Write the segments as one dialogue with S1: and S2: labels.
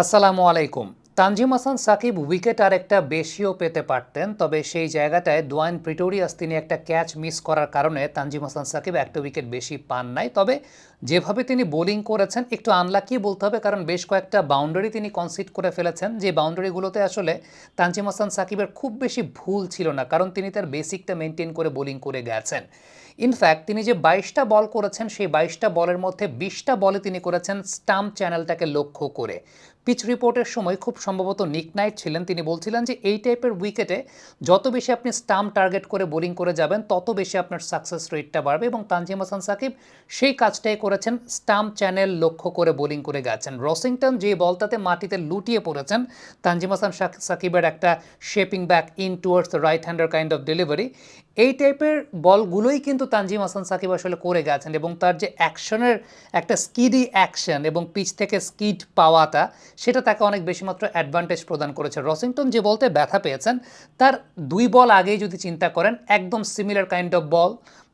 S1: আসসালামু আলাইকুম। তানজিম হাসান সাকিব উইকেট আরেকটা বেশিও পেতে পারতেন, তবে সেই জায়গাটায় ডোয়াইন প্রিটোরিয়াস তিনি একটা ক্যাচ মিস করার কারণে তানজিম হাসান সাকিব একটা উইকেট বেশি পান নাই। তবে যেভাবে তিনি বোলিং করেছেন একটু আনলাকি বলতে হবে, কারণ বেশ কয়েকটা বাউন্ডারি তিনি কনসিড করে ফেলেছেন, যে বাউন্ডারিগুলোতে আসলে তানজিম হাসান সাকিবের খুব বেশি ভুল ছিল না, কারণ তিনি তার বেসিকটা মেনটেন করে বোলিং করে গেছেন। ইনফ্যাক্ট তিনি যে 22টা বল করেছেন, সেই 22টা বলের মধ্যে 20টা বলে তিনি করেছেন স্টাম্প চ্যানেলটাকে লক্ষ্য করে। পিচ রিপোর্টের সময় খুব সম্ভবত নিক নাইট ছিলেন, তিনি বলছিলেন যে এই টাইপের উইকেটে যত বেশি আপনি স্টাম্প টার্গেট করে বোলিং করে যাবেন তত বেশি আপনার সাকসেস রেটটা বাড়বে, এবং তানজিম হাসান সাকিব সেই কাজটাই করেছেন, স্টাম্প চ্যানেল লক্ষ্য করে বোলিং করে গেছেন। রসিংটন যে বলটাতে মাটিতে লুটিয়ে পড়েছেন, তানজিম হাসান সাকিবের একটা shaping back in towards the right hander kind of delivery, এই টাইপের বলগুলোই কিন্তু তানজিম হাসান সাকিব আসলে করে গেছেন, এবং তার যে অ্যাকশনের একটা স্কিডি অ্যাকশন এবং পিচ থেকে স্কিড পাওয়াটা, সেটা তাকে অনেক বেশি মাত্র অ্যাডভান্টেজ প্রদান করেছে। রসিংটন যে বলতে ব্যথা পেয়েছেন, তার 2 বল আগেই যদি চিন্তা করেন একদম সিমিলার কাইন্ড অফ বল,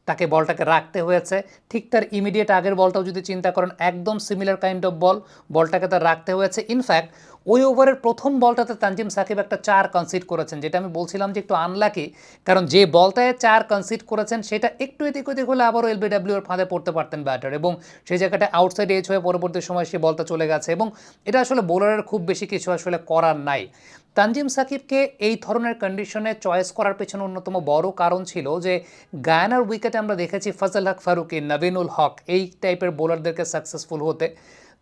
S1: তাকে বলটাকে রাখতে হয়েছে। ঠিক তার ইমিডিয়েট আগের বলটাও যদি চিন্তা করেন একদম সিমিলার কাইন্ড অফ বল, বলটাকে তার রাখতে হয়েছে। ইনফ্যাক্ট ওই ওভারের প্রথম বলটাতে তানজিম সাকিব একটা 4 কনসিড করেছেন, যেটা আমি বলছিলাম যে একটু আনলাকি, কারণ যে বলটায় 4 কনসিড করেছেন সেটা একটু এদিক ওদিক হলে আবারও এলবিডব্লিউ এর ফাঁদে পড়তে পারতেন ব্যাটার, এবং সেই জায়গাটায় আউটসাইড এজ হয়ে পরবর্তী সময় সে বলটা চলে গেছে, এবং এটা আসলে বোলারের খুব বেশি কিছু আসলে করার নাই। তানজিম সাকিবকে এই ধরনের কন্ডিশনে চয়েস করার পেছনে অন্যতম বড় কারণ ছিল যে গায়ানার উইকেটে আমরা দেখেছি ফজল হক ফারুকি, নবীনুল হক এই টাইপের বোলারদেরকে সাকসেসফুল হতে।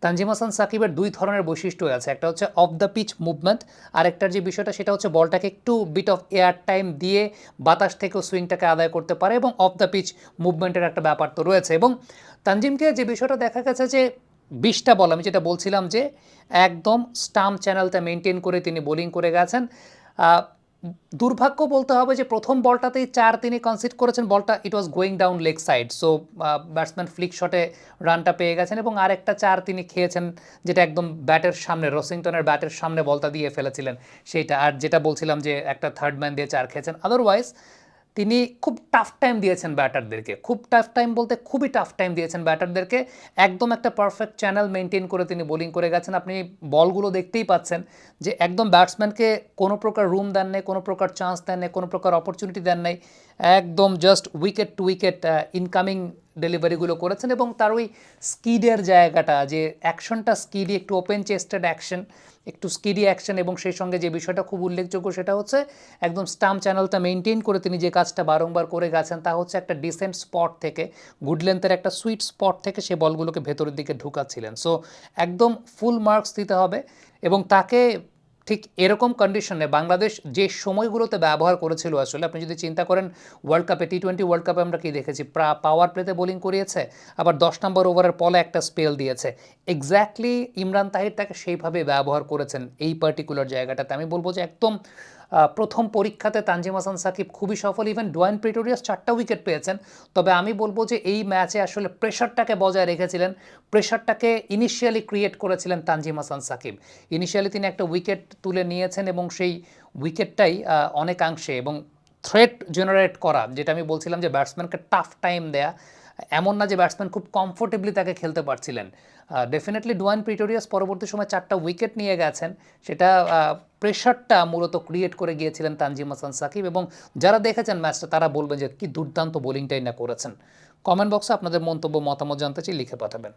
S1: তানজিম হাসান সাকিবের 2 ধরনের বৈশিষ্ট্য আছে, একটা হচ্ছে অফ দ্য পিচ মুভমেন্ট, আর একটার যে বিষয়টা সেটা হচ্ছে বলটাকে একটু বিট অফ এয়ার টাইম দিয়ে বাতাস থেকেও সুইংটাকে আদায় করতে পারে, এবং অফ দ্য পিচ মুভমেন্টের একটা ব্যাপার তো রয়েছে। এবং তানজিমকে যে বিষয়টা দেখা গেছে যে 20টা বল, আমি যেটা বলছিলাম যে একদম স্টাম্প চ্যানেলটা মেনটেন করে তিনি বোলিং করে গেছেন। দুর্ভাগ্য বলতে হবে যে প্রথম বলটাতেই 4 তিনি কনসিড করেছেন, বলটা it was going down leg side, so batsman flick শটে রানটা পেয়ে গেছেন, এবং আরেকটা 4 তিনি খেয়েছেন যেটা একদম ব্যাটের সামনে, রসিংটনের ব্যাটের সামনে বলটা দিয়ে ফেলেছিলেন সেইটা। আর যেটা বলছিলাম যে একটা থার্ড ম্যান দিয়ে 4 খেয়েছেন। আদারওয়াইজ তিনি খুব টাফ টাইম দিয়েছেন ব্যাটারদেরকে, খুব টাফ টাইম বলতে খুবই টাফ টাইম দিয়েছেন ব্যাটারদেরকে। একদম একটা পারফেক্ট চ্যানেল মেনটেন করে তিনি বোলিং করে গেছেন। আপনি বলগুলো দেখতেই পাচ্ছেন যে একদম ব্যাটসম্যানকে কোনো প্রকার রুম দেন নাই, কোনো প্রকার চান্স দেন নাই, কোনো প্রকার অপরচুনিটি দেন নাই, একদম just wicket to wicket incoming ডেলিভারিগুলো করেছেন। এবং তার ওই স্কিডের জায়গাটা, যে অ্যাকশনটা স্কিডি, একটু ওপেন চেস্টেড অ্যাকশন, একটু স্কিডি অ্যাকশন, এবং সেই সঙ্গে যে বিষয়টা খুব উল্লেখযোগ্য সেটা হচ্ছে একদম স্টাম্প চ্যানেলটা মেনটেন করে তিনি যে কাজটা বারংবার করে গেছেন, তা হচ্ছে একটা ডিসেন্ট স্পট থেকে, গুড লেন্থের একটা সুইট স্পট থেকে সে বলগুলোকে ভেতরের দিকে ঢুকাচ্ছিলেন। সো একদম ফুল মার্কস দিতে হবে। এবং তাকে ঠিক এরকম কন্ডিশনে বাংলাদেশ যে সময়গুলোতে ব্যবহার করেছিল, আসলে আপনি যদি চিন্তা করেন ওয়ার্ল্ড কাপে, টি-20 ওয়ার্ল্ড কাপে আমরা কি দেখেছি, পাওয়ার প্লেতে বোলিং করিয়েছে, আবার 10 নম্বর ওভারের পলে একটা স্পেল দিয়েছে। এক্স্যাক্টলি ইমরান তাহির তাকে সেইভাবে ব্যবহার করেছেন এই পার্টিকুলার জায়গাটাতে। আমি বলবো যে একদম প্রথম পরীক্ষাতে তানজিম হাসান সাকিব খুবই সফল। ইভেন ডোয়াইন প্রিটোরিয়াস 4টা উইকেট পেয়েছেন, তবে আমি বলবো যে এই ম্যাচে আসলে প্রেশারটাকে বজায় রেখেছিলেন, প্রেশারটাকে ইনিশিয়ালি ক্রিয়েট করেছিলেন তানজিম হাসান সাকিব। ইনিশিয়ালি তিনি একটা উইকেট তুলে নিয়েছেন, এবং সেই উইকেটটাই অনেকাংশে এবং থ্রেট জেনারেট করা, যেটা আমি বলছিলাম যে ব্যাটসম্যানকে টাফ টাইম দেয়া, এমন না যে ব্যাটসম্যান খুব কমফোর্টেবলি তাকে খেলতে পারছিলেন। ডেফিনেটলি ডোয়াইন প্রিটোরিয়াস পরবর্তী সময় 4টা উইকেট নিয়ে গেছেন, সেটা প্রেশারটা মূলত ক্রিয়েট করে গিয়েছিলেন তানজিম হাসান সাকিব। এবং যারা দেখেছেন ম্যাচটা তারা বলবেন যে কি দুর্দান্ত বোলিংটাই না করেছেন। কমেন্ট বক্সে আপনাদের মন্তব্য মতামত জানতে চাই, লিখে পাঠাবেন।